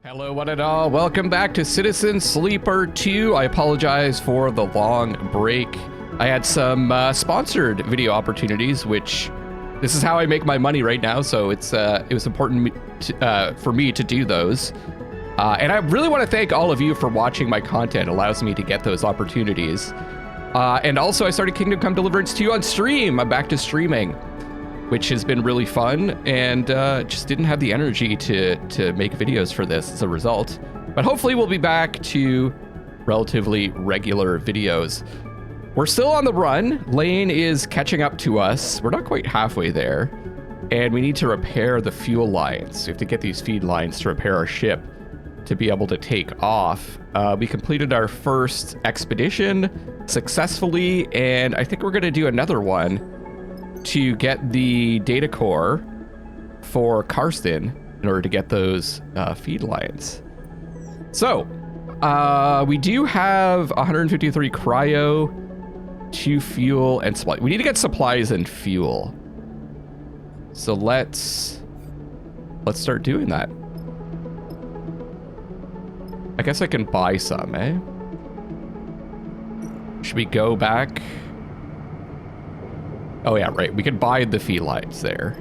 Hello one and all, welcome back to Citizen Sleeper 2. I apologize for the long break. I had some sponsored video opportunities, which this is how I make my money right now, so it was important for me to do those. And I really want to thank all of you for watching my content. It allows me to get those opportunities. And also I started Kingdom Come Deliverance 2 on stream. I'm back to streaming, which has been really fun, and just didn't have the energy to make videos for this as a result. But hopefully we'll be back to relatively regular videos. We're still on the run. Lane is catching up to us. We're not quite halfway there, and we need to repair the fuel lines. We have to get these feed lines to repair our ship to be able to take off. We completed our first expedition successfully, and I think we're gonna do another one to get the data core for Karsten in order to get those feed lines. So we do have 153 cryo, 2 fuel and supply. We need to get supplies and fuel. So let's start doing that. I guess I can buy some, eh? Should we go back? Oh yeah, right. We can buy the feed lines there.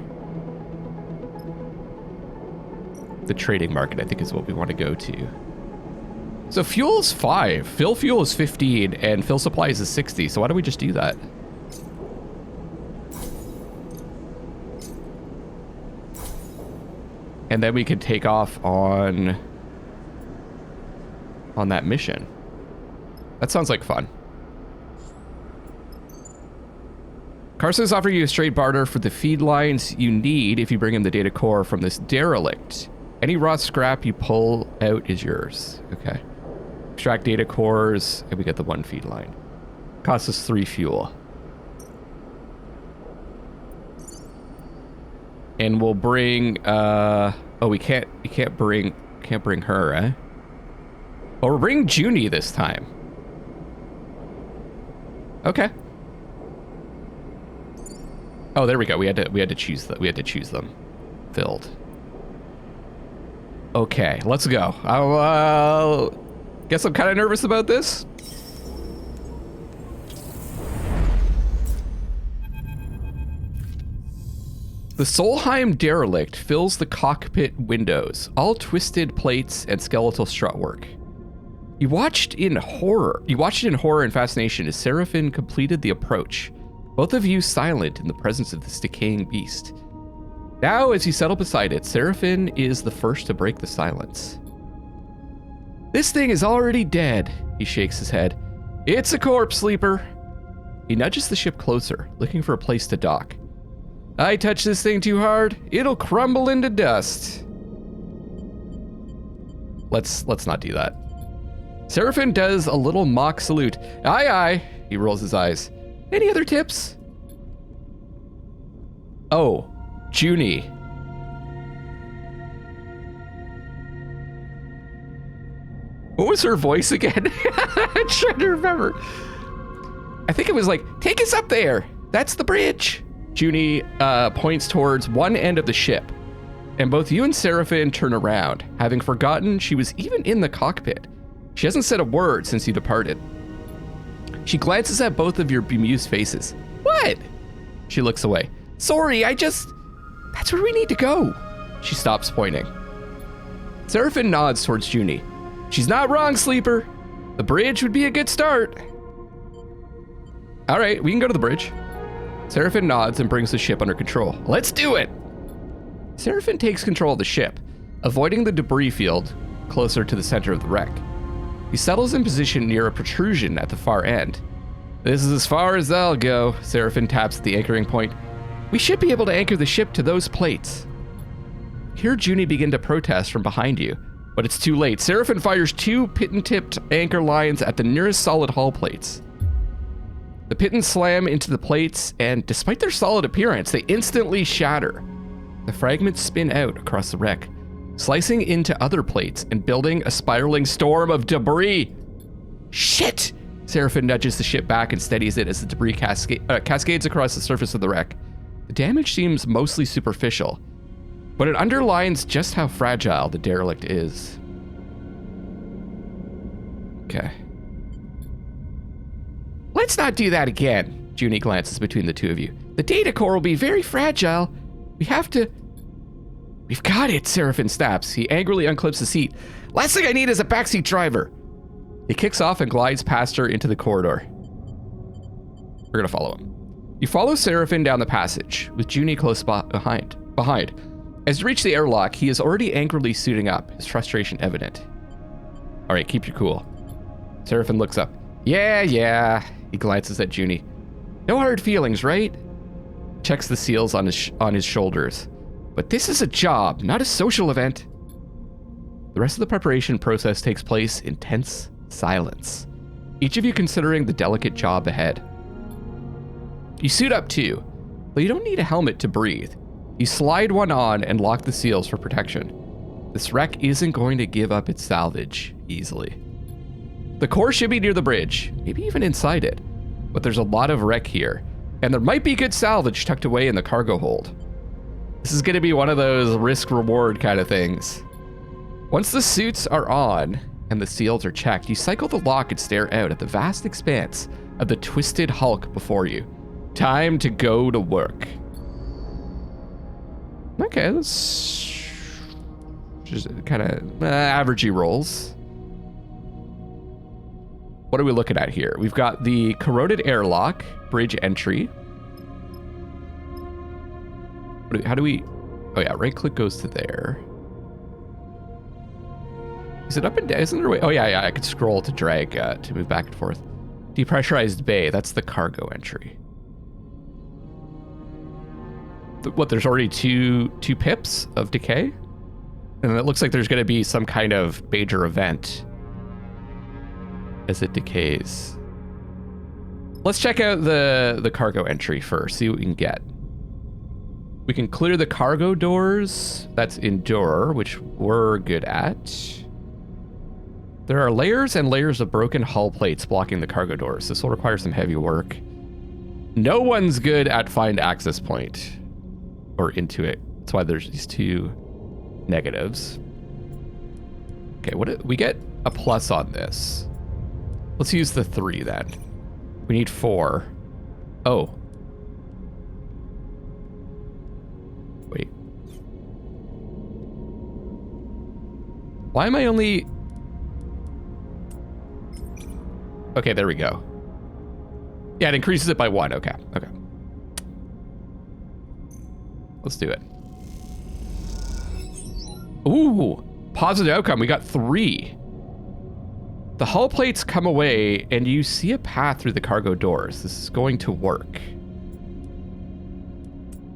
The trading market, I think, is what we want to go to. So fuel is 5, fill fuel is 15, and fill supplies is 60. So why don't we just do that? And then we can take off on that mission. That sounds like fun. Karsten is offering you a straight barter for the feed lines you need if you bring him the data core from this derelict. Any raw scrap you pull out is yours. Okay. Extract data cores, and we get the 1 feed line. Costs us 3 fuel. And we'll bring, oh, we can't bring her, eh? Oh, we're bringing Junie this time. Okay. Oh, there we go. We had to choose that. We had to choose them. Filled. Okay, let's go. Guess I'm kind of nervous about this. The Solheim Derelict fills the cockpit windows, all twisted plates and skeletal strutwork. You watched it in horror and fascination as Seraphin completed the approach. Both of you silent in the presence of this decaying beast. Now, as you settle beside it, Seraphin is the first to break the silence. This thing is already dead, he shakes his head. It's a corpse, sleeper. He nudges the ship closer, looking for a place to dock. I touch this thing too hard, it'll crumble into dust. Let's not do that. Seraphin does a little mock salute. Aye, aye, he rolls his eyes. Any other tips? Oh, Junie. What was her voice again? I'm trying to remember. I think it was like, take us up there. That's the bridge. Junie points towards one end of the ship, and both you and Seraphin turn around, having forgotten she was even in the cockpit. She hasn't said a word since you departed. She glances at both of your bemused faces. What? She looks away. Sorry, that's where we need to go. She stops pointing. Seraphin nods towards Junie. She's not wrong, sleeper. The bridge would be a good start. All right, we can go to the bridge. Seraphin nods and brings the ship under control. Let's do it. Seraphin takes control of the ship, avoiding the debris field closer to the center of the wreck. He settles in position near a protrusion at the far end. This is as far as I'll go, Seraphin taps at the anchoring point. We should be able to anchor the ship to those plates. Hear Junie begin to protest from behind you, but it's too late. Seraphin fires 2 piton-tipped anchor lines at the nearest solid hull plates. The pitons slam into the plates, and despite their solid appearance, they instantly shatter. The fragments spin out across the wreck, slicing into other plates and building a spiraling storm of debris. Shit! Seraphin nudges the ship back and steadies it as the debris cascades across the surface of the wreck. The damage seems mostly superficial, but it underlines just how fragile the derelict is. Okay. Let's not do that again. Junie glances between the two of you. The data core will be very fragile. We've got it, Seraphin snaps. He angrily unclips the seat. Last thing I need is a backseat driver. He kicks off and glides past her into the corridor. We're gonna follow him. You follow Seraphin down the passage, with Junie close behind. As you reach the airlock, he is already angrily suiting up, his frustration evident. All right, keep your cool. Seraphin looks up. Yeah. He glances at Junie. No hard feelings, right? Checks the seals on his shoulders. But this is a job, not a social event. The rest of the preparation process takes place in tense silence, each of you considering the delicate job ahead. You suit up too, but you don't need a helmet to breathe. You slide one on and lock the seals for protection. This wreck isn't going to give up its salvage easily. The core should be near the bridge, maybe even inside it, but there's a lot of wreck here, and there might be good salvage tucked away in the cargo hold. This is going to be one of those risk-reward kind of things. Once the suits are on and the seals are checked, you cycle the lock and stare out at the vast expanse of the twisted hulk before you. Time to go to work. Okay, let's just kind of averagey rolls. What are we looking at here? We've got the corroded airlock, bridge entry. How do we... Oh yeah, right click goes to there. Is it up and down? Isn't there a way? Oh yeah, I could scroll to drag to move back and forth. Depressurized bay, that's the cargo entry. What, there's already two pips of decay? And it looks like there's gonna be some kind of major event as it decays. Let's check out the cargo entry first, see what we can get. We can clear the cargo doors. That's endure, which we're good at. There are layers and layers of broken hull plates blocking the cargo doors. This will require some heavy work. No one's good at find access point or into it. That's why there's these two negatives. Okay, we get a plus on this. Let's use the 3 then. We need 4. Oh. Wait. Why am I only... Okay, there we go. Yeah, it increases it by 1. Okay. Let's do it. Ooh, positive outcome. We got 3. The hull plates come away and you see a path through the cargo doors. This is going to work.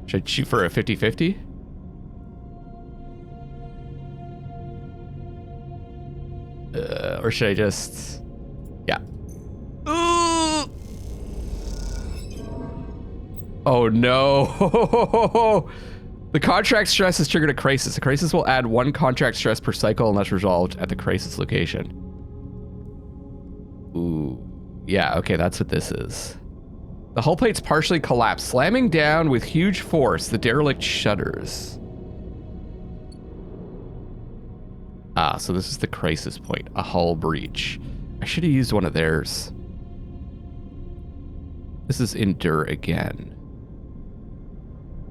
Should I shoot for a 50-50? Or should I just... Yeah. Ooh! Oh no. The contract stress has triggered a crisis. The crisis will add 1 contract stress per cycle unless resolved at the crisis location. Ooh. Yeah, okay, that's what this is. The hull plates partially collapse, slamming down with huge force. The derelict shudders. Ah, so this is the crisis point. A hull breach. I should have used one of theirs. This is endure again.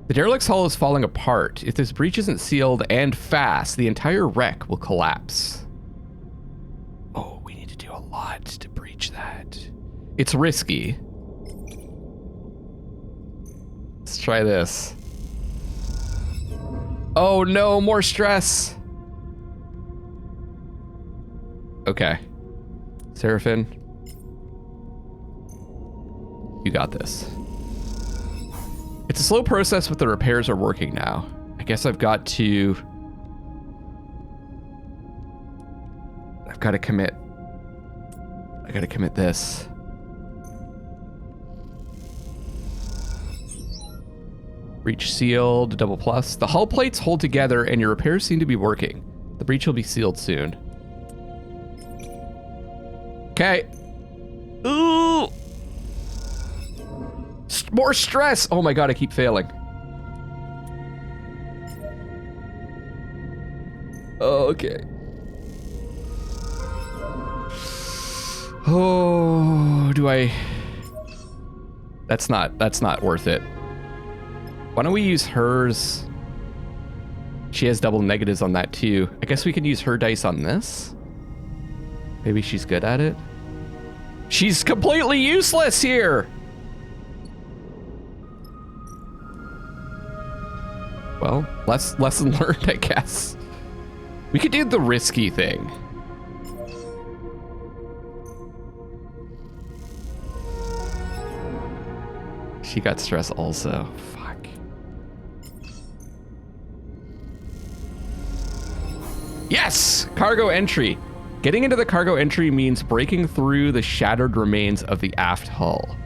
The derelict's hull is falling apart. If this breach isn't sealed and fast, the entire wreck will collapse. Oh, we need to do a lot to breach that. It's risky. Let's try this. Oh no, more stress. Okay. Seraphin, you got this. It's a slow process, but the repairs are working now. I guess I've got to commit. I gotta commit this. Breach sealed, double plus. The hull plates hold together and your repairs seem to be working. The breach will be sealed soon. Okay. Ooh! More stress! Oh my god, I keep failing. Oh, okay. Oh, do I? That's not worth it. Why don't we use hers? She has double negatives on that too. I guess we can use her dice on this. Maybe she's good at it. She's completely useless here. Well, lesson learned, I guess. We could do the risky thing. She got stress also. Fuck. Yes! Cargo entry. Getting into the cargo entry means breaking through the shattered remains of the aft hull.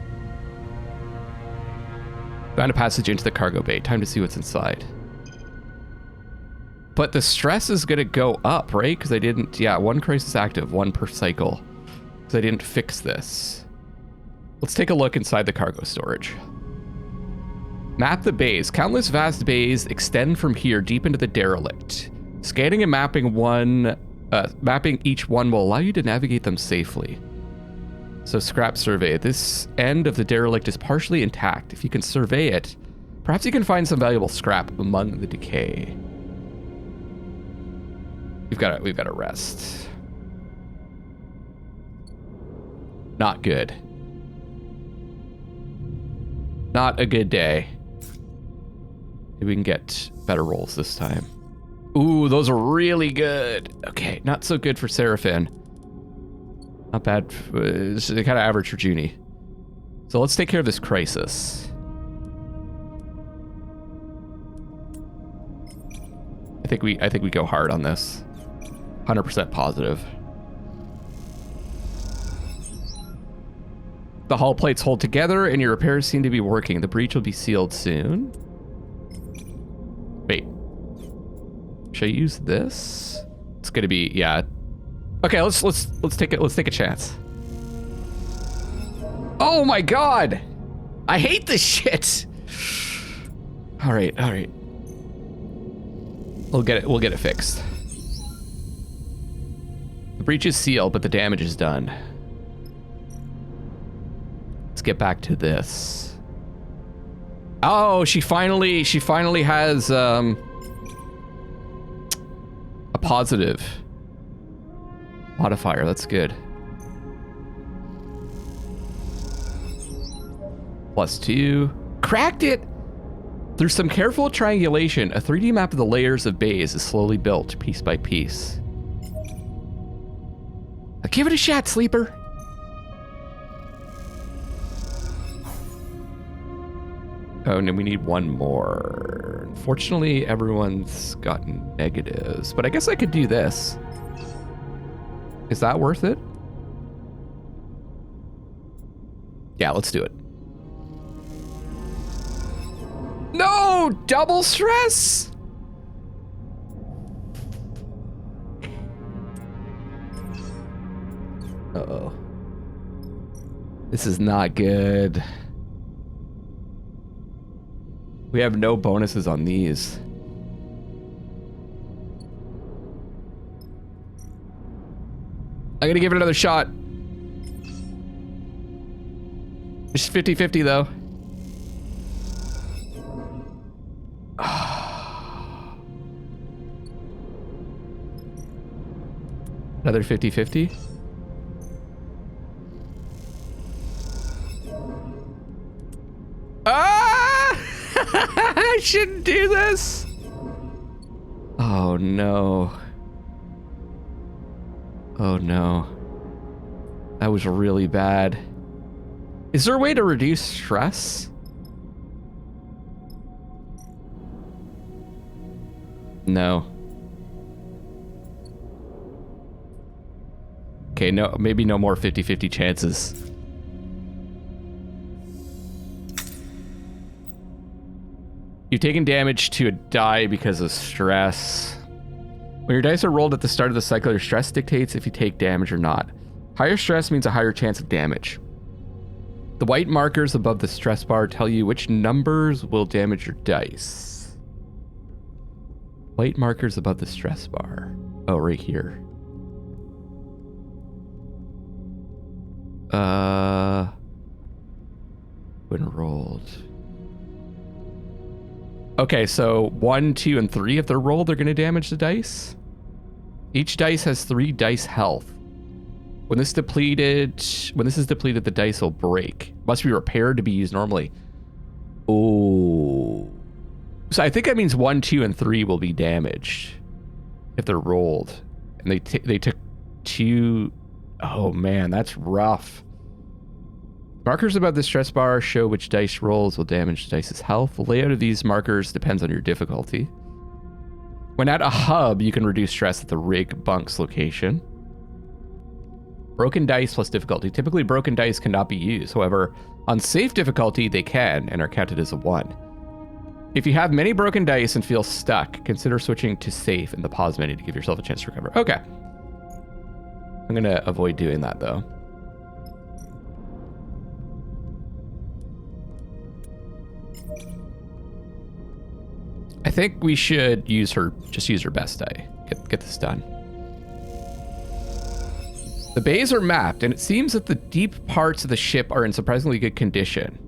Found a passage into the cargo bay. Time to see what's inside. But the stress is gonna go up, right? Because I didn't, yeah, one crisis active, one per cycle. Because I didn't fix this. Let's take a look inside the cargo storage. Map the bays. Countless vast bays extend from here deep into the Derelict. Scanning and mapping each one will allow you to navigate them safely. So scrap survey. This end of the Derelict is partially intact. If you can survey it, perhaps you can find some valuable scrap among the decay. We've got to rest. Not good. Not a good day. Maybe we can get better rolls this time. Ooh, those are really good. Okay, not so good for Seraphin. Not bad. It's kind of average for Junie. So let's take care of this crisis. I think we go hard on this. 100% positive. The hull plates hold together and your repairs seem to be working. The breach will be sealed soon. Wait. Should I use this? It's gonna be, yeah. Okay, let's take it. Let's take a chance. Oh my god! I hate this shit. All right. We'll get it fixed. The breach is sealed, but the damage is done. Let's get back to this. Oh, she finally has a positive modifier. That's good. +2. Cracked it! Through some careful triangulation, a 3D map of the layers of bays is slowly built piece by piece. Now give it a shot, Sleeper. Oh, and we need one more. Unfortunately, everyone's gotten negatives, but I guess I could do this. Is that worth it? Yeah, let's do it. No! Double stress! Uh-oh. This is not good. We have no bonuses on these. I'm gonna give it another shot. It's 50-50 though. Another 50-50. Ah! I shouldn't do this. Oh no. Oh no. That was really bad. Is there a way to reduce stress? No. Okay, no, maybe no more 50-50 chances. You've taken damage to a die because of stress. When your dice are rolled at the start of the cycle, your stress dictates if you take damage or not. Higher stress means a higher chance of damage. The white markers above the stress bar tell you which numbers will damage your dice. White markers above the stress bar. Oh, right here. When rolled. Okay, so 1, 2, and 3, if they're rolled, they're going to damage the dice. Each dice has 3 dice health. When this is depleted, the dice will break. Must be repaired to be used normally. Oh. So I think that means 1, 2, and 3 will be damaged if they're rolled. And they took 2. Oh man, that's rough. Markers above the stress bar show which dice rolls will damage the dice's health. The layout of these markers depends on your difficulty. When at a hub, you can reduce stress at the rig bunk's location. Broken dice plus difficulty. Typically, broken dice cannot be used. However, on safe difficulty, they can and are counted as a 1. If you have many broken dice and feel stuck, consider switching to safe in the pause menu to give yourself a chance to recover. Okay. I'm going to avoid doing that, though. I think we should use her best die. Get this done. The bays are mapped, and it seems that the deep parts of the ship are in surprisingly good condition.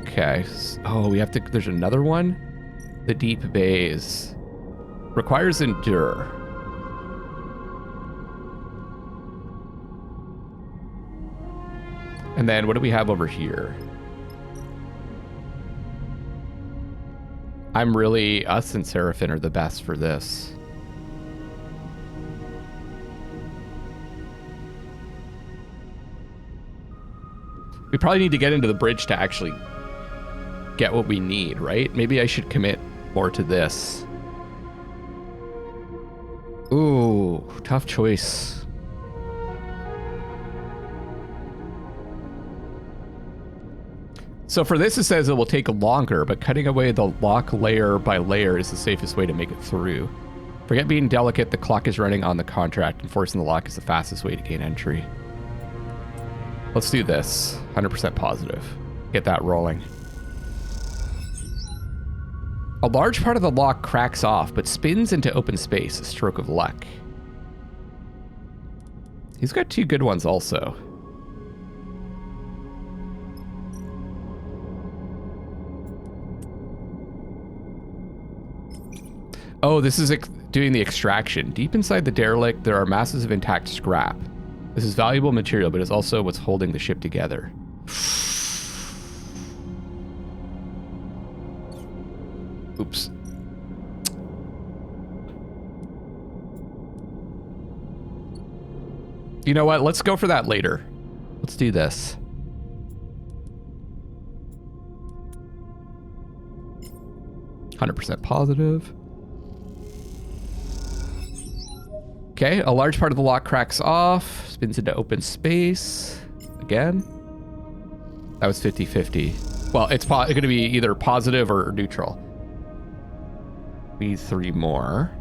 Okay. Oh, we have to... There's another one? The deep bays. Requires endure. And then what do we have over here? Us and Seraphin are the best for this. We probably need to get into the bridge to actually get what we need, right? Maybe I should commit more to this. Ooh, tough choice. So for this, it says it will take longer, but cutting away the lock layer by layer is the safest way to make it through. Forget being delicate, the clock is running on the contract, and forcing the lock is the fastest way to gain entry. Let's do this. 100% positive. Get that rolling. A large part of the lock cracks off, but spins into open space, a stroke of luck. He's got 2 good ones also. Oh, this is doing the extraction. Deep inside the derelict, there are masses of intact scrap. This is valuable material, but it's also what's holding the ship together. Oops. You know what? Let's go for that later. Let's do this. %, positive. Okay, a large part of the lock cracks off, spins into open space. Again. That was 50-50. Well, it's going to be either positive or neutral. We need 3 more.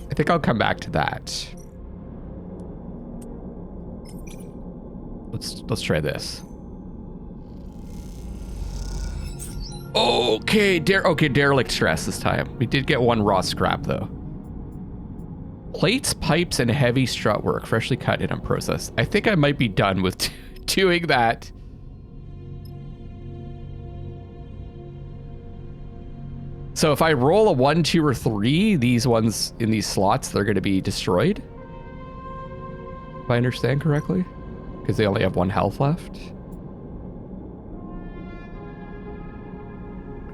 I think I'll come back to that. Let's try this. Okay, derelict stress this time. We did get 1 raw scrap though. Plates, pipes, and heavy strut work, freshly cut and unprocessed. I think I might be done with doing that. So if I roll a 1, 2, or 3, these ones in these slots, they're going to be destroyed. If I understand correctly, because they only have 1 health left.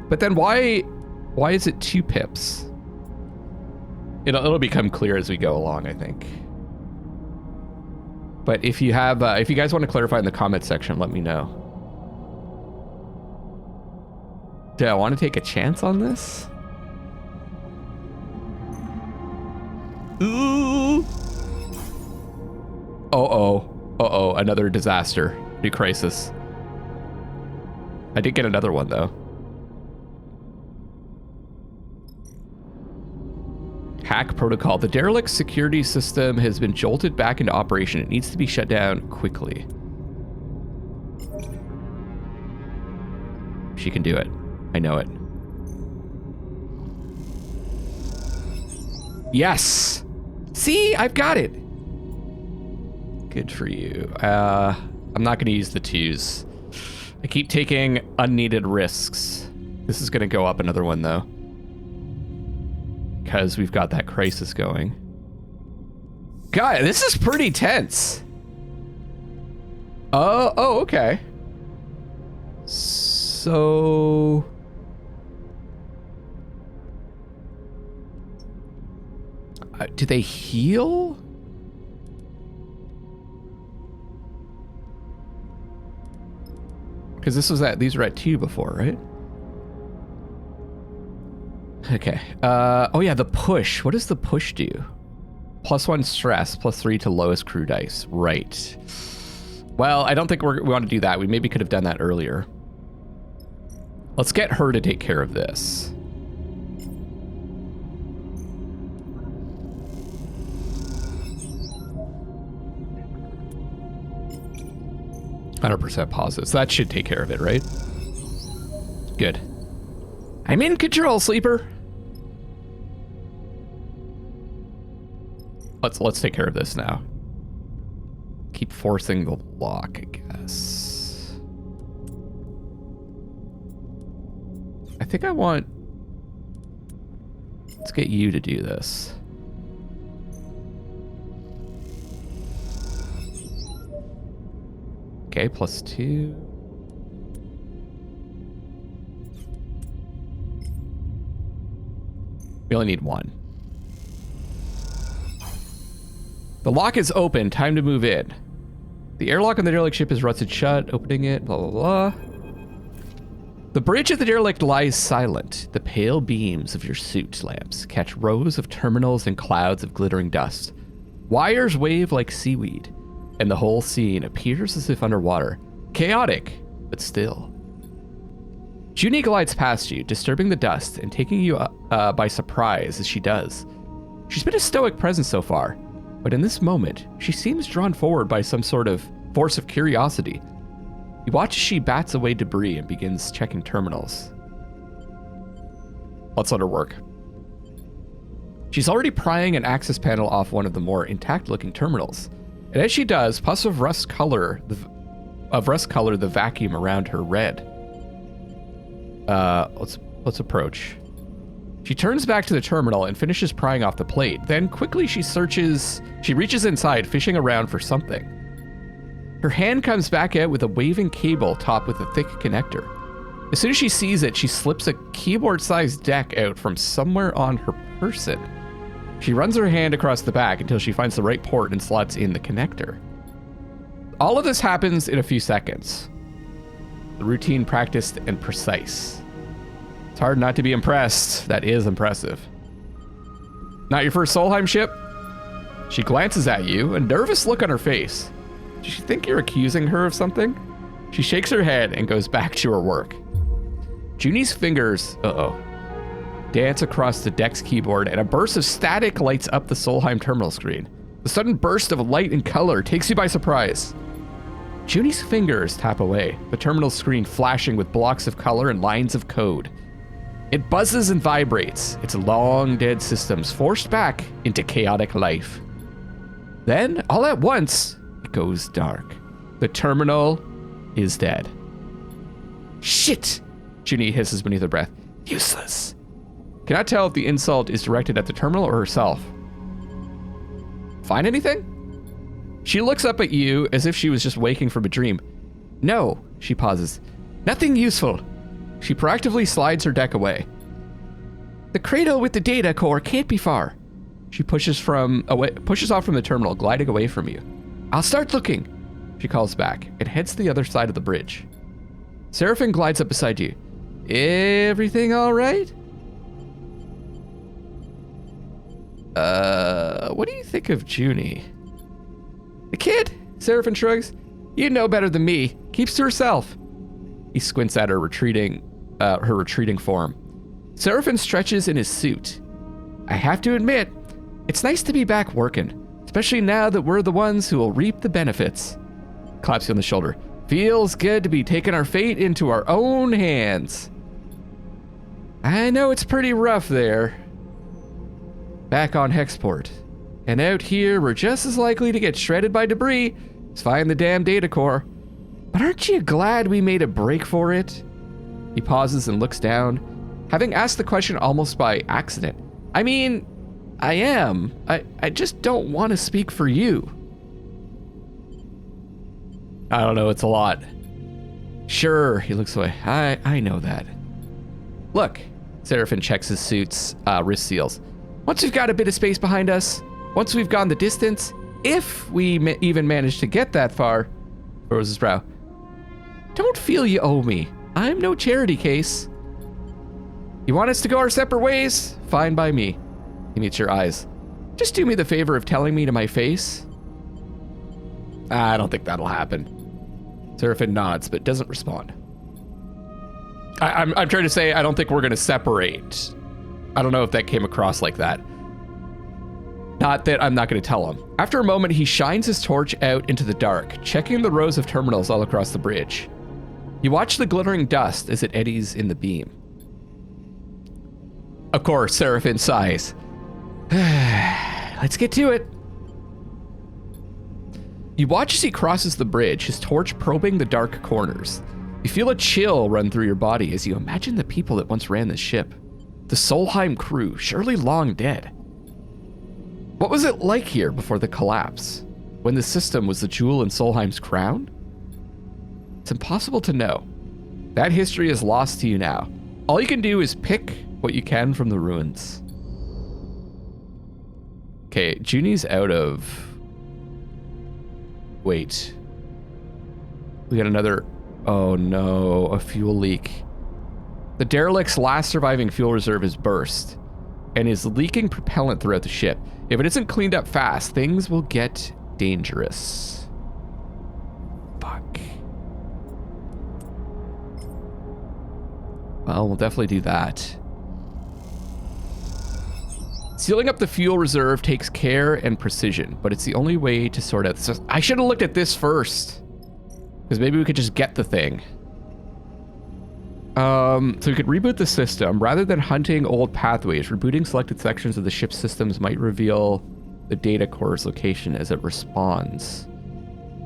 But then why is it 2 pips? It'll become clear as we go along, I think. But if you have, if you guys want to clarify in the comment section, let me know. Do I want to take a chance on this? Ooh. Uh-oh, another disaster. New crisis. I did get another one though. Hack protocol. The derelict security system has been jolted back into operation. It needs to be shut down quickly. She can do it. I know it. Yes. See, I've got it. Good for you. I'm not going to use the 2s. I keep taking unneeded risks. This is going to go up another one, though. Because we've got that crisis going. God, this is pretty tense. Oh, okay. So... do they heal? Because these were at 2 before, right? Okay. Oh yeah, the push. What does the push do? +1 stress, +3 to lowest crew dice. Right. Well, I don't think we want to do that. We maybe could have done that earlier. Let's get her to take care of this. %% positive. So that should take care of it, right? Good. I'm in control, sleeper. Let's take care of this now. Keep forcing the lock, I guess. I think I want... Let's get you to do this. Okay, +2. We only need 1. The lock is open. Time to move in. The airlock on the derelict ship is rusted shut. Opening it. Blah, blah, blah. The bridge of the derelict lies silent. The pale beams of your suit lamps catch rows of terminals and clouds of glittering dust. Wires wave like seaweed, and the whole scene appears as if underwater. Chaotic, but still. Junie glides past you, disturbing the dust and taking you by surprise as she does. She's been a stoic presence so far, but in this moment, she seems drawn forward by some sort of force of curiosity. You watch as she bats away debris and begins checking terminals. Let's let her work. She's already prying an access panel off one of the more intact-looking terminals, and as she does, puffs of rust color the vacuum around her red. Let's approach. She turns back to the terminal and finishes prying off the plate. Then quickly she reaches inside, fishing around for something. Her hand comes back out with a waving cable topped with a thick connector. As soon as she sees it, she slips a keyboard-sized deck out from somewhere on her person. She runs her hand across the back until she finds the right port and slots in the connector. All of this happens in a few seconds. The routine, practiced, and precise. It's hard not to be impressed. That is impressive. Not your first Solheim ship? She glances at you, a nervous look on her face. Does she think you're accusing her of something? She shakes her head and goes back to her work. Junie's fingers, dance across the deck's keyboard, and a burst of static lights up the Solheim terminal screen. The sudden burst of light and color takes you by surprise. Junie's fingers tap away, the terminal screen flashing with blocks of color and lines of code. It buzzes and vibrates, its long dead systems forced back into chaotic life. Then, all at once, it goes dark. The terminal is dead. Shit! Junie hisses beneath her breath. Useless. Cannot tell if the insult is directed at the terminal or herself. Find anything? She looks up at you as if she was just waking from a dream. No, she pauses. Nothing useful. She proactively slides her deck away. The cradle with the data core can't be far. She pushes off from the terminal, gliding away from you. I'll start looking, she calls back, and heads to the other side of the bridge. Seraphim glides up beside you. Everything all right? What do you think of Junie? The kid, Seraphim shrugs. You know better than me. Keeps to herself. He squints at her retreating form. Seraphim stretches in his suit. I have to admit, it's nice to be back working, especially now that we're the ones who will reap the benefits. Claps you on the shoulder. Feels good to be taking our fate into our own hands. I know it's pretty rough there. back on Hexport. And out here, we're just as likely to get shredded by debris as find the damn data core. But aren't you glad we made a break for it? He pauses and looks down, having asked the question almost by accident. I mean, I am. I just don't want to speak for you. I don't know, it's a lot. Sure, he looks away. I know that. Look, Seraphin checks his suit's wrist seals. Once we've got a bit of space behind us, once we've gone the distance, if we even manage to get that far, furrows his brow. Don't feel you owe me. I'm no charity case. You want us to go our separate ways? Fine by me. He meets your eyes. Just do me the favor of telling me to my face. I don't think that'll happen. Seraphin nods, but doesn't respond. I'm trying to say I don't think we're going to separate. I don't know if that came across like that. Not that I'm not going to tell him. After a moment, he shines his torch out into the dark, checking the rows of terminals all across the bridge. You watch the glittering dust as it eddies in the beam. Of course, Seraphin sighs. Let's get to it. You watch as he crosses the bridge, his torch probing the dark corners. You feel a chill run through your body as you imagine the people that once ran this ship. The Solheim crew, surely long dead. What was it like here before the collapse? When the system was the jewel in Solheim's crown? It's impossible to know. That history is lost to you now. All you can do is pick what you can from the ruins. Okay, Junie's out of... Wait. We got another... Oh no, a fuel leak. The Derelict's last surviving fuel reserve is burst and is leaking propellant throughout the ship. If it isn't cleaned up fast, things will get dangerous. Fuck. Well, we'll definitely do that. Sealing up the fuel reserve takes care and precision, but it's the only way to sort out this. I should have looked at this first, because maybe we could just get the thing. So we could reboot the system. Rather than hunting old pathways, rebooting selected sections of the ship's systems might reveal the data core's location as it responds.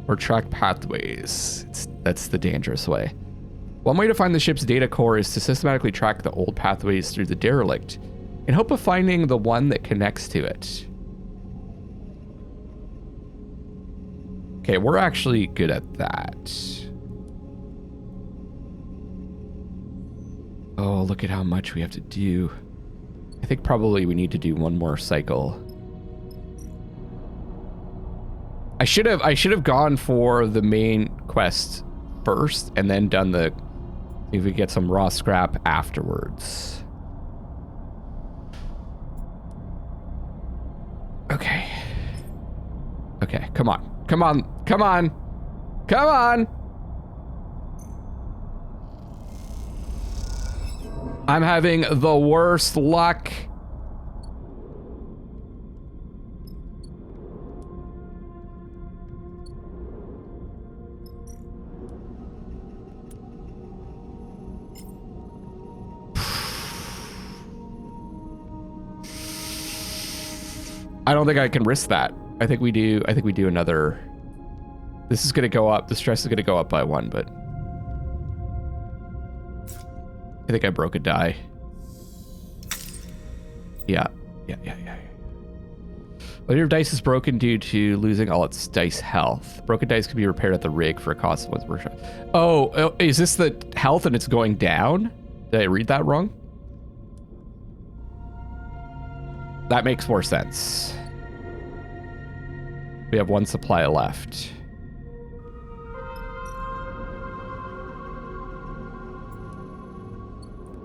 Or track pathways. That's the dangerous way. One way to find the ship's data core is to systematically track the old pathways through the Derelict, in hope of finding the one that connects to it. Okay, we're actually good at that. Oh, look at how much we have to do. I think probably we need to do one more cycle. I should have gone for the main quest first and then done the, see if we get some raw scrap afterwards. Okay. Okay, come on. Come on. Come on. Come on. I'm having the worst luck. I don't think I can risk that. I think we do another. This is going to go up. The stress is going to go up by 1, but I think I broke a die. Yeah. Well, your dice is broken due to losing all its dice health. Broken dice can be repaired at the rig for a cost of 1 per shot. Oh, is this the health and it's going down? Did I read that wrong? That makes more sense. We have 1 supply left.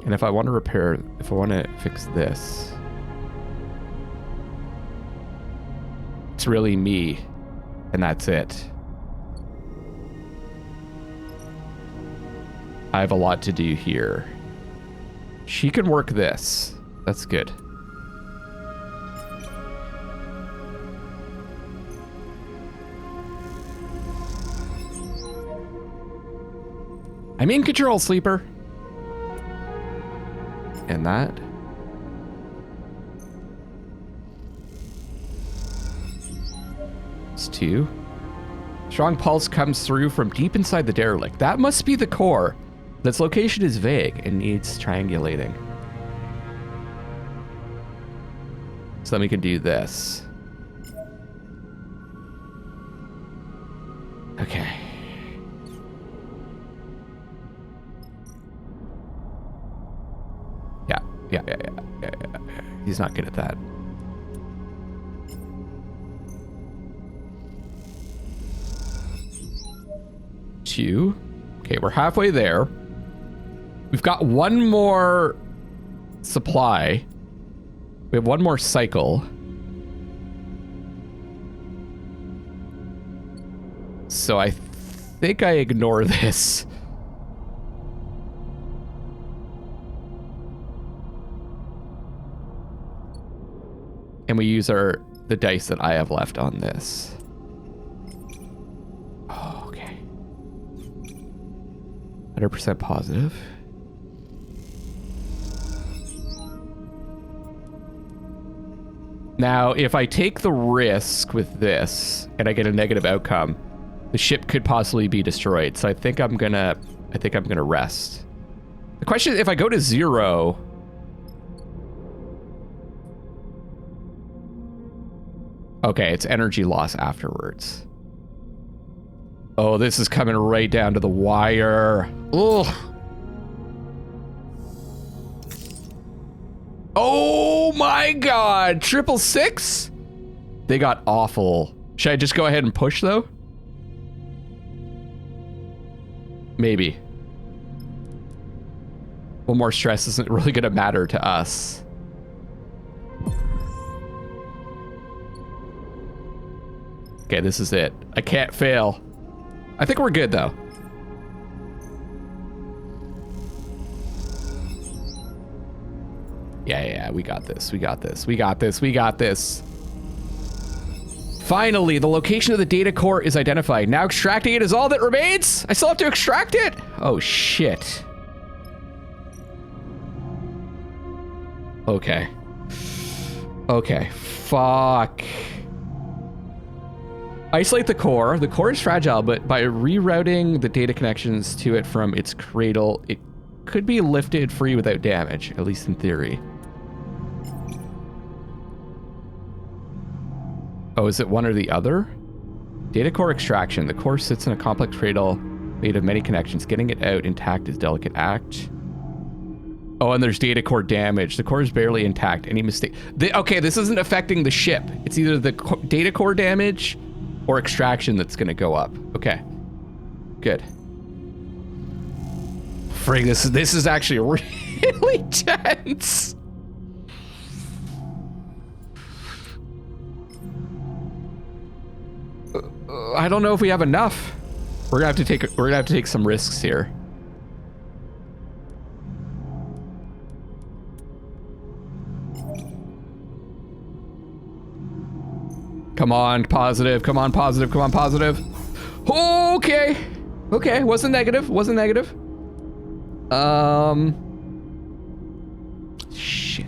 And if I want to fix this, it's really me, and that's it. I have a lot to do here. She can work this. That's good. I'm in control, sleeper. And that. It's 2. Strong pulse comes through from deep inside the derelict. That must be the core. Its location is vague and needs triangulating. So then we can do this. Okay. Yeah. He's not good at that. Two. Okay, we're halfway there. We've got one more supply. We have one more cycle. So I think I ignore this. And we use the dice that I have left on this. Oh, okay. 100% positive. Now, if I take the risk with this and I get a negative outcome, the ship could possibly be destroyed. So I think I'm gonna rest. The question is, if I go to 0, okay, it's energy loss afterwards. Oh, this is coming right down to the wire. Ugh. Oh my God, 666? They got awful. Should I just go ahead and push though? Maybe. One more stress isn't really gonna matter to us. Okay, this is it. I can't fail. I think we're good though. Yeah, we got this. We got this. Finally, the location of the data core is identified. Now extracting it is all that remains? I still have to extract it? Oh, shit. Okay. Okay, fuck. Isolate the core. The core is fragile, but by rerouting the data connections to it from its cradle, it could be lifted free without damage, at least in theory. Oh, is it one or the other? Data core extraction. The core sits in a complex cradle made of many connections. Getting it out intact is a delicate act. Oh, and there's data core damage. The core is barely intact. Any mistake? Okay, this isn't affecting the ship. It's either the data core damage or extraction that's going to go up. Okay, good. Frig, this is actually really tense. I don't know if we have enough. We're gonna have to take some risks here. Come on, positive. Come on, positive. Come on, positive. Okay. Okay, wasn't negative. Wasn't negative. Shit.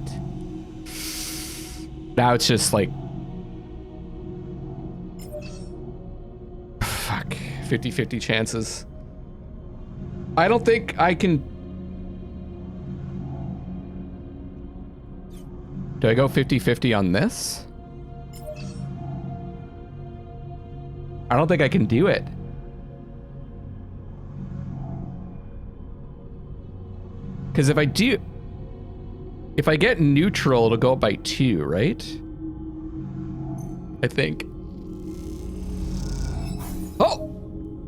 Now it's just like... Fuck. 50-50 chances. I don't think I can... Do I go 50-50 on this? I don't think I can do it. Because if I do... If I get neutral, it'll go up by 2, right? I think. Oh!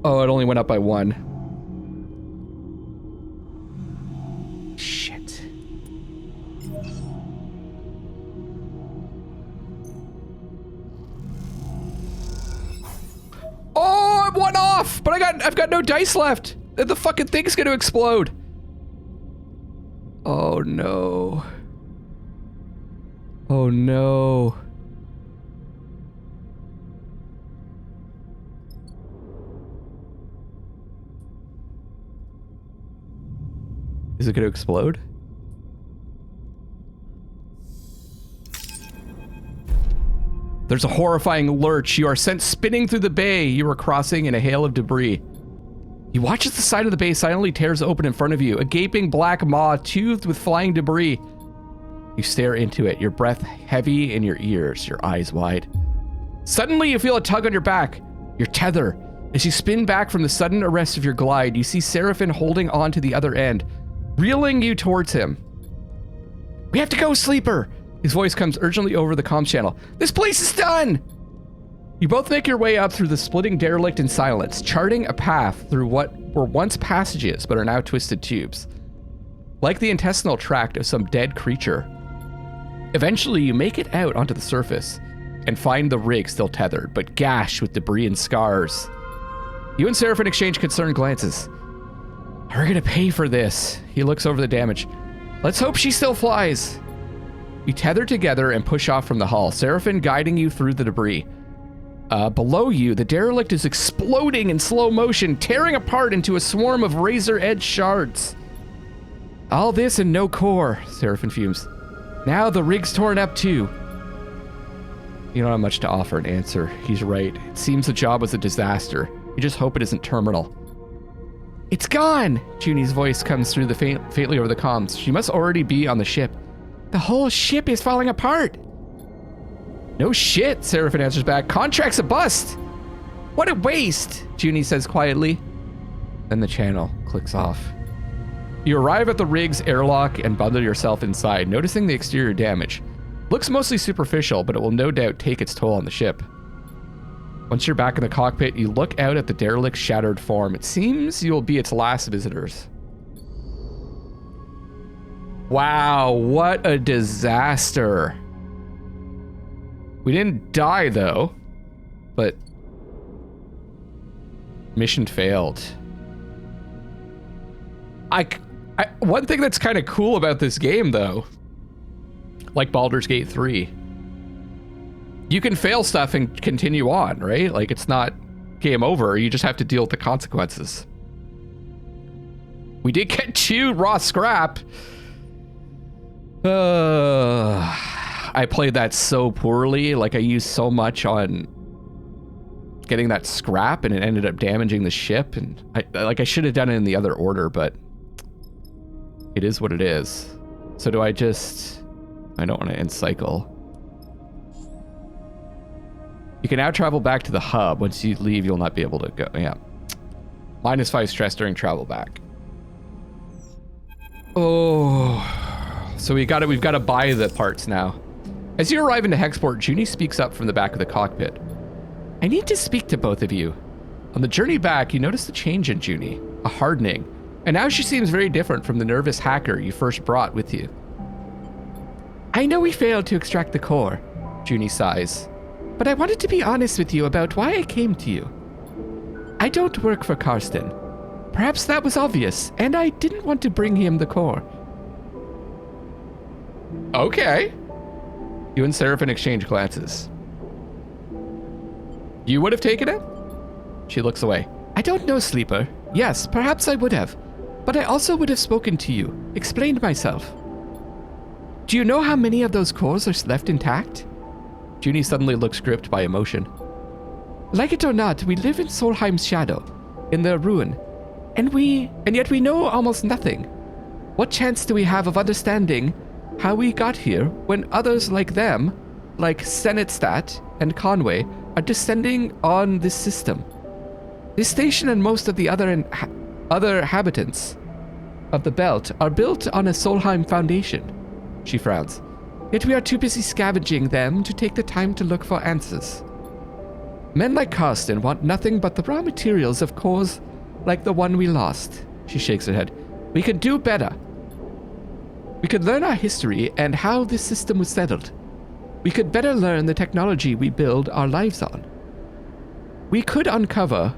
Oh, it only went up by 1. Shit. Oh, I'm 1 off! But I've got no dice left! The fucking thing's gonna explode! Oh no. Oh no. Is it gonna explode? There's a horrifying lurch. You are sent spinning through the bay you are crossing in a hail of debris. You watch as the side of the bay silently tears open in front of you, a gaping black maw toothed with flying debris. You stare into it, your breath heavy in your ears, your eyes wide. Suddenly, you feel a tug on your back, your tether. As you spin back from the sudden arrest of your glide, you see Seraphin holding on to the other end, reeling you towards him. We have to go, Sleeper! His voice comes urgently over the comms channel. This place is done! You both make your way up through the splitting derelict in silence, charting a path through what were once passages but are now twisted tubes. Like the intestinal tract of some dead creature. Eventually, you make it out onto the surface and find the rig still tethered, but gashed with debris and scars. You and Seraphin exchange concerned glances. We're gonna pay for this. He looks over the damage. Let's hope she still flies. You tether together and push off from the hull, Seraphin guiding you through the debris. Below you, the derelict is exploding in slow motion, tearing apart into a swarm of razor-edged shards. All this and no core, Seraphin fumes. Now the rig's torn up too. You don't have much to offer an answer. He's right. It seems the job was a disaster. You just hope it isn't terminal. It's gone! Junie's voice comes through faintly over the comms. She must already be on the ship. The whole ship is falling apart. No shit, Seraphin answers back. Contract's a bust. What a waste, Junie says quietly. Then the channel clicks off. You arrive at the rig's airlock and bundle yourself inside, noticing the exterior damage. Looks mostly superficial, but it will no doubt take its toll on the ship. Once you're back in the cockpit, you look out at the derelict's shattered form. It seems you'll be its last visitors. Wow, what a disaster. We didn't die, though, but mission failed. One thing that's kind of cool about this game, though, like Baldur's Gate 3, you can fail stuff and continue on, right? Like, it's not game over. You just have to deal with the consequences. We did get 2 raw scrap. I played that so poorly. Like, I used so much on getting that scrap, and it ended up damaging the ship. And I should have done it in the other order, but it is what it is. So do I just... I don't want to end cycle. You can now travel back to the hub. Once you leave, you'll not be able to go. Yeah. -5 stress during travel back. Oh. So we've got to buy the parts now. As you arrive into Hexport, Junie speaks up from the back of the cockpit. I need to speak to both of you. On the journey back, you notice the change in Junie, a hardening, and now she seems very different from the nervous hacker you first brought with you. I know we failed to extract the core, Junie sighs, but I wanted to be honest with you about why I came to you. I don't work for Karsten. Perhaps that was obvious, and I didn't want to bring him the core. Okay. You and Seraphin exchange glances. You would have taken it? She looks away. I don't know, Sleeper. Yes, perhaps I would have. But I also would have spoken to you, explained myself. Do you know how many of those cores are left intact? Junie suddenly looks gripped by emotion. Like it or not, we live in Solheim's shadow, in their ruin. And yet we know almost nothing. What chance do we have of understanding how we got here when others like them, like Senetstat and Conway, are descending on this system? This station and most of the other inhabitants of the belt are built on a Solheim foundation. She frowns. Yet we are too busy scavenging them to take the time to look for answers. Men like Karsten want nothing but the raw materials of cores like the one we lost. She shakes her head. We could do better. We could learn our history and how this system was settled. We could better learn the technology we build our lives on. We could uncover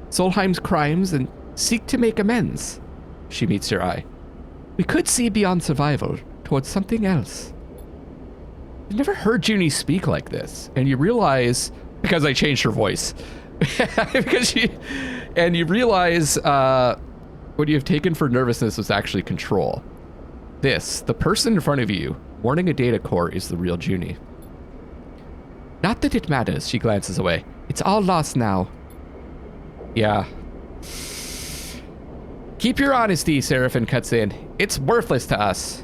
Solheim's crimes and seek to make amends. She meets your eye. We could see beyond survival towards something else. I've never heard Junie speak like this, and you realize, because I changed her voice, and you realize what you have taken for nervousness was actually control. The person in front of you, warning a data core, is the real Junie. Not that it matters, she glances away. It's all lost now. Yeah. Keep your honesty, Seraphin cuts in. It's worthless to us.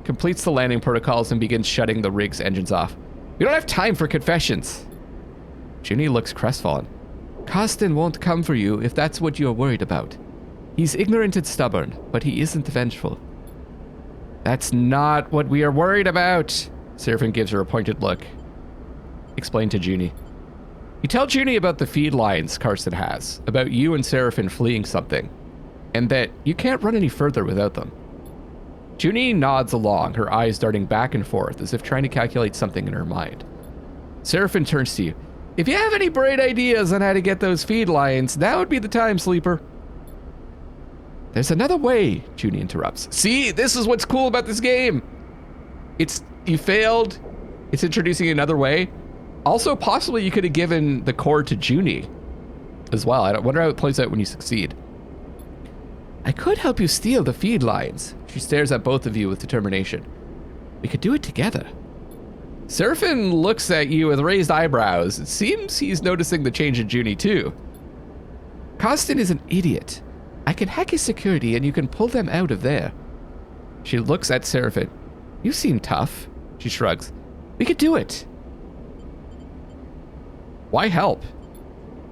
Completes the landing protocols and begins shutting the rig's engines off. We don't have time for confessions. Junie looks crestfallen. Costin won't come for you if that's what you're worried about. He's ignorant and stubborn, but he isn't vengeful. That's not what we are worried about. Seraphin gives her a pointed look. Explain to Junie. You tell Junie about the feed lines Karsten has, about you and Seraphin fleeing something, and that you can't run any further without them. Junie nods along, her eyes darting back and forth as if trying to calculate something in her mind. Seraphin turns to you. If you have any bright ideas on how to get those feed lines, now would be the time, Sleeper. There's another way, Junie interrupts. See, this is what's cool about this game. You failed. It's introducing another way. Also, possibly you could have given the core to Junie as well. I wonder how it plays out when you succeed. I could help you steal the feed lines. She stares at both of you with determination. We could do it together. Seraphin looks at you with raised eyebrows. It seems he's noticing the change in Junie too. Costin is an idiot. I can hack his security and you can pull them out of there. She looks at Seraphin. You seem tough. She shrugs. We could do it. Why help?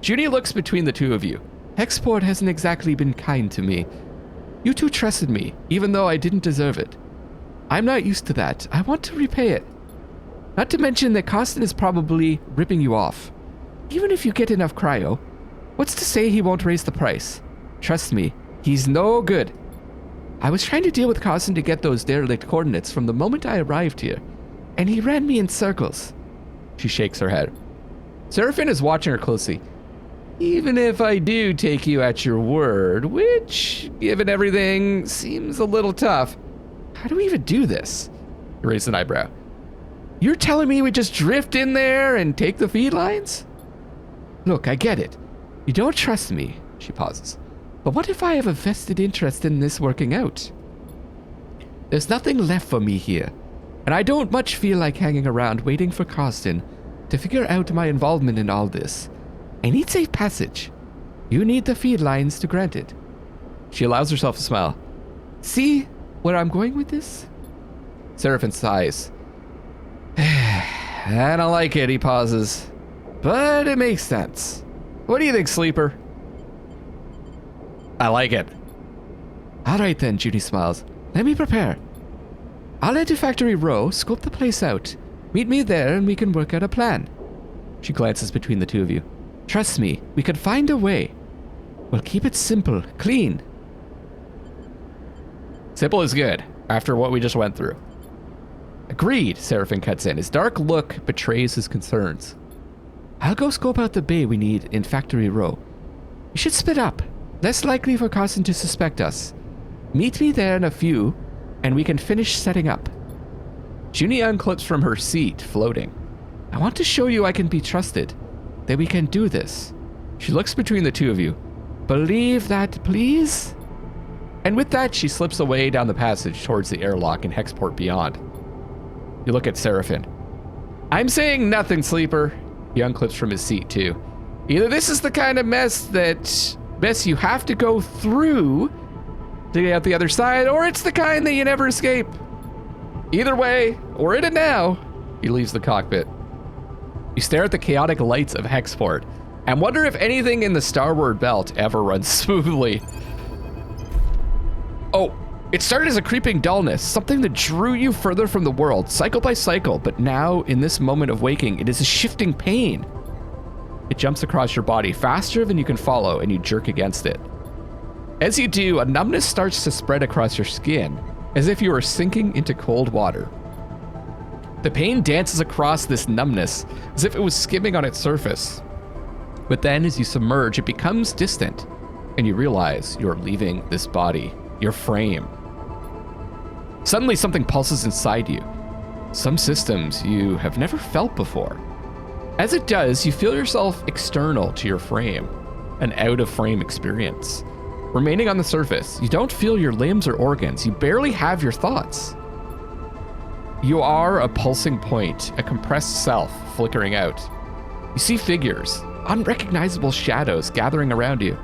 Junie looks between the two of you. Hexport hasn't exactly been kind to me. You two trusted me, even though I didn't deserve it. I'm not used to that. I want to repay it. Not to mention that Costin is probably ripping you off. Even if you get enough cryo, what's to say he won't raise the price? Trust me, he's no good. I was trying to deal with Costin to get those derelict coordinates from the moment I arrived here, and he ran me in circles. She shakes her head. Seraphin is watching her closely. Even if I do take you at your word, which, given everything, seems a little tough, how do we even do this? He raised an eyebrow. You're telling me we just drift in there and take the feed lines? Look, I get it. You don't trust me, she pauses. But what if I have a vested interest in this working out? There's nothing left for me here, and I don't much feel like hanging around waiting for Costin to figure out my involvement in all this. I need safe passage. You need the feed lines to grant it. She allows herself a smile. See where I'm going with this? Seraphin sighs. I don't like it, he pauses. But it makes sense. What do you think, Sleeper? I like it. All right then, Junie smiles. Let me prepare. I'll head to Factory Row, scope the place out. Meet me there and we can work out a plan. She glances between the two of you. Trust me, we could find a way. We'll keep it simple, clean. Simple is good, after what we just went through. Agreed, Seraphin cuts in. His dark look betrays his concerns. I'll go scope out the bay we need in Factory Row. We should split up. Less likely for Costin to suspect us. Meet me there in a few, and we can finish setting up. Junie unclips from her seat, floating. I want to show you I can be trusted. That we can do this. She looks between the two of you. Believe that, please? And with that, she slips away down the passage towards the airlock and Hexport beyond. You look at Seraphin. I'm saying nothing, Sleeper. He unclips from his seat, too. Either this is the kind of mess you have to go through to get out the other side, or it's the kind that you never escape. Either way, we're in it now. He leaves the cockpit. You stare at the chaotic lights of Hexport and wonder if anything in the Starward Belt ever runs smoothly. Oh, it started as a creeping dullness, something that drew you further from the world, cycle by cycle, but now, in this moment of waking, it is a shifting pain. It jumps across your body faster than you can follow, and you jerk against it. As you do, a numbness starts to spread across your skin, as if you are sinking into cold water. The pain dances across this numbness as if it was skimming on its surface. But then as you submerge, it becomes distant, and you realize you're leaving this body, your frame. Suddenly something pulses inside you. Some systems you have never felt before. As it does, you feel yourself external to your frame, an out-of-frame experience. Remaining on the surface, you don't feel your limbs or organs, you barely have your thoughts. You are a pulsing point, a compressed self flickering out. You see figures, unrecognizable shadows gathering around you.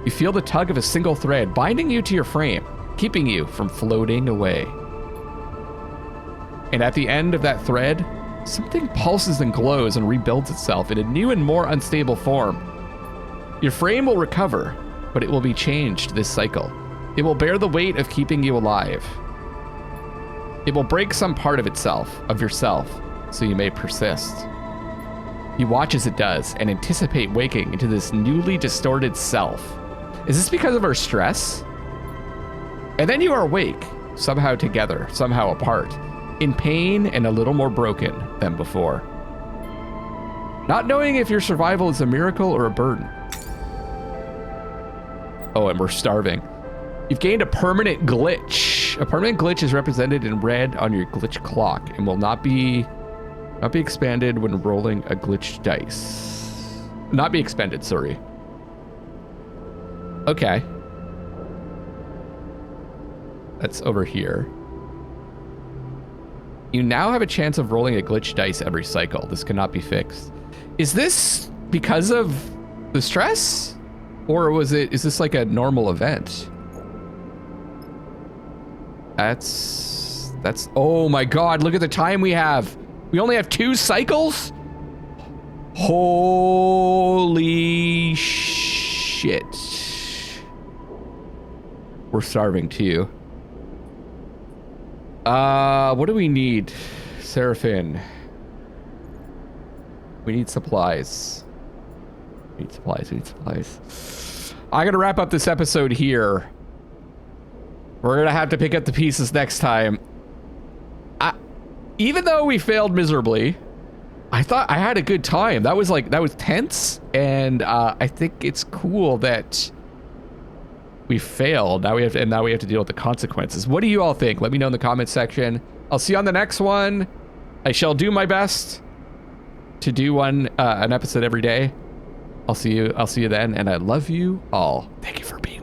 You feel the tug of a single thread binding you to your frame, keeping you from floating away. And at the end of that thread, something pulses and glows and rebuilds itself in a new and more unstable form. Your frame will recover, but it will be changed this cycle. It will bear the weight of keeping you alive. It will break some part of itself, of yourself, so you may persist. You watch as it does and anticipate waking into this newly distorted self. Is this because of our stress? And then you are awake, somehow together, somehow apart, in pain and a little more broken than before. Not knowing if your survival is a miracle or a burden. Oh, and we're starving. You've gained a permanent glitch. A permanent glitch is represented in red on your glitch clock and will not be expanded when rolling a glitched dice. Not be expended, sorry. Okay. That's over here. You now have a chance of rolling a glitched dice every cycle. This cannot be fixed. Is this because of the stress? Or is this like a normal event? That's, oh my God, look at the time we have. We only have 2 cycles? Holy shit. We're starving too. What do we need? Seraphin. We need supplies. We need supplies. I'm gonna wrap up this episode here. We're gonna have to pick up the pieces next time. Even though we failed miserably, I thought I had a good time. That was tense, and I think it's cool that we failed. Now we have to deal with the consequences. What do you all think? Let me know in the comments section. I'll see you on the next one. I shall do my best to do an episode every day. I'll see you then, and I love you all. Thank you for being